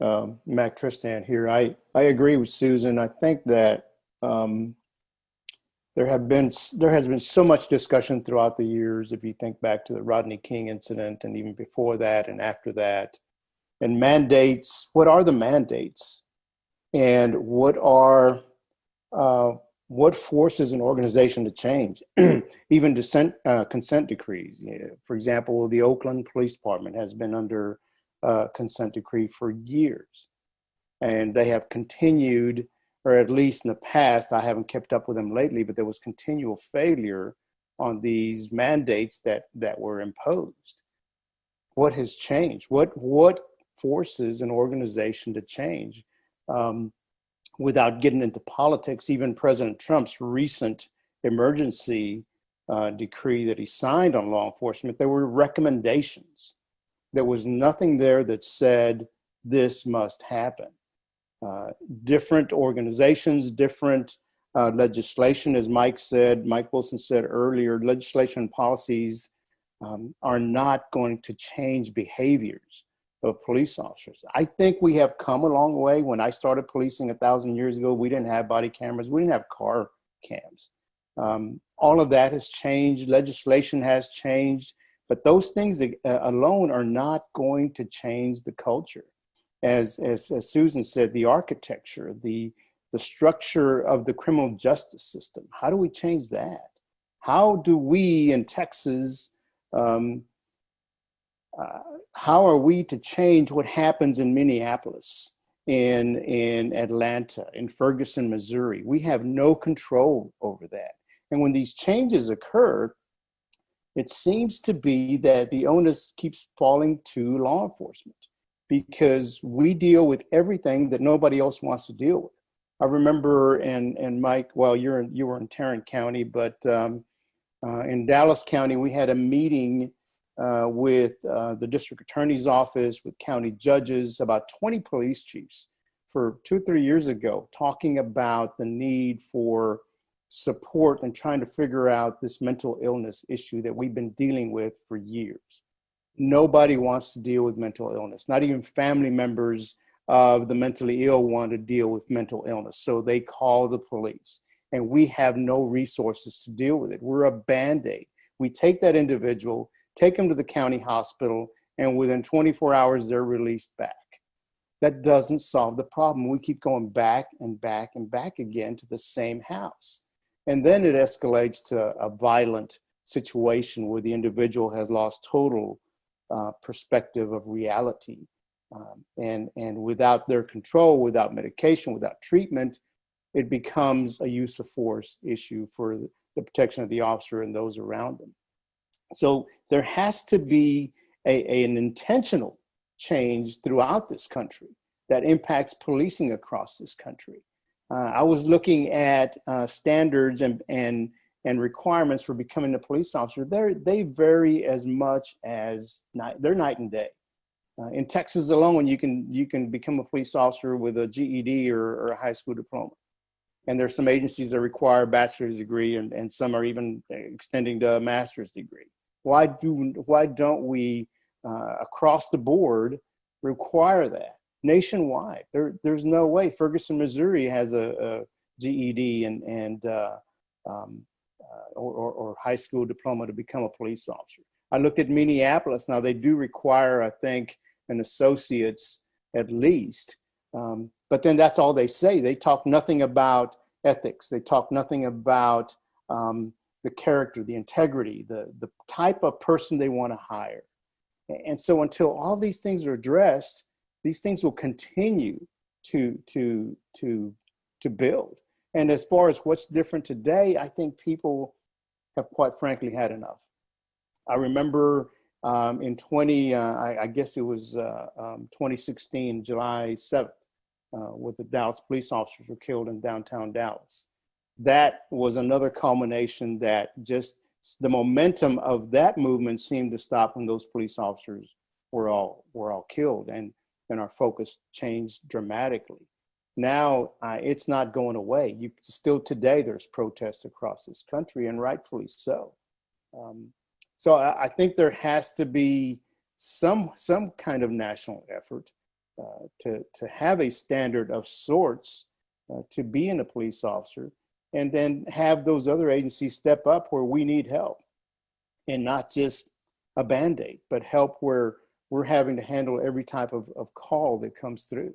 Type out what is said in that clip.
Mac Tristan here. I agree with Susan. I think that there has been so much discussion throughout the years. If you think back to the Rodney King incident, and even before that and after that, and mandates. What are the mandates, and uh, what forces an organization to change? Even consent decrees. You know, for example, the Oakland Police Department has been under consent decree for years, and they have continued, or at least in the past, I haven't kept up with them lately, but there was continual failure on these mandates that were imposed. What has changed? What forces an organization to change? Without getting into politics, even President Trump's recent emergency decree that he signed on law enforcement, there were recommendations. There was nothing there that said this must happen. Different organizations, different legislation, as Mike Wilson said earlier, legislation and policies are not going to change behaviors of police officers. I think we have come a long way. When I started policing 1,000 years ago, we didn't have body cameras. We didn't have car cams. All of that has changed. Legislation has changed, but those things alone are not going to change the culture. As Susan said, the architecture, the structure of the criminal justice system. How do we change that? How do we in Texas, how are we to change what happens in Minneapolis, in Atlanta, in Ferguson, Missouri? We have no control over that. And when these changes occur, it seems to be that the onus keeps falling to law enforcement, because we deal with everything that nobody else wants to deal with. I remember, and Mike, well, you were in Tarrant County, but in Dallas County, we had a meeting with the district attorney's office, with county judges, about 20 police chiefs for 2-3 years ago, talking about the need for support and trying to figure out this mental illness issue that we've been dealing with for years. Nobody wants to deal with mental illness. Not even family members of the mentally ill want to deal with mental illness. So they call the police, and we have no resources to deal with it. We're a Band-Aid. We take that individual, take them to the county hospital, and within 24 hours, they're released back. That doesn't solve the problem. We keep going back and back and back again to the same house. And then it escalates to a violent situation where the individual has lost total perspective of reality. And without their control, without medication, without treatment, it becomes a use of force issue for the protection of the officer and those around them. So there has to be an intentional change throughout this country that impacts policing across this country. I was looking at standards and requirements for becoming a police officer. They vary as much as they're night and day. In Texas alone, you can become a police officer with a GED or a high school diploma. And there's some agencies that require a bachelor's degree, and some are even extending to a master's degree. Why don't we across the board require that nationwide? There's no way. Ferguson, Missouri has a GED or high school diploma to become a police officer. I looked at Minneapolis. Now they do require, I think, an associate's at least, but then that's all they say. They talk nothing about ethics. They talk nothing about the character, the integrity, the type of person they want to hire. And so until all these things are addressed, these things will continue to build. And as far as what's different today, I think people have quite frankly had enough. I remember in I guess it was 2016, July 7th, with the Dallas police officers were killed in downtown Dallas. That was another culmination that just the momentum of that movement seemed to stop when those police officers were all killed, and our focus changed dramatically. Now it's not going away. Still today there's protests across this country, and rightfully so. So I think there has to be some kind of national effort. to have a standard of sorts to being a police officer, and then have those other agencies step up where we need help, and not just a Band-Aid, but help where we're having to handle every type of call that comes through.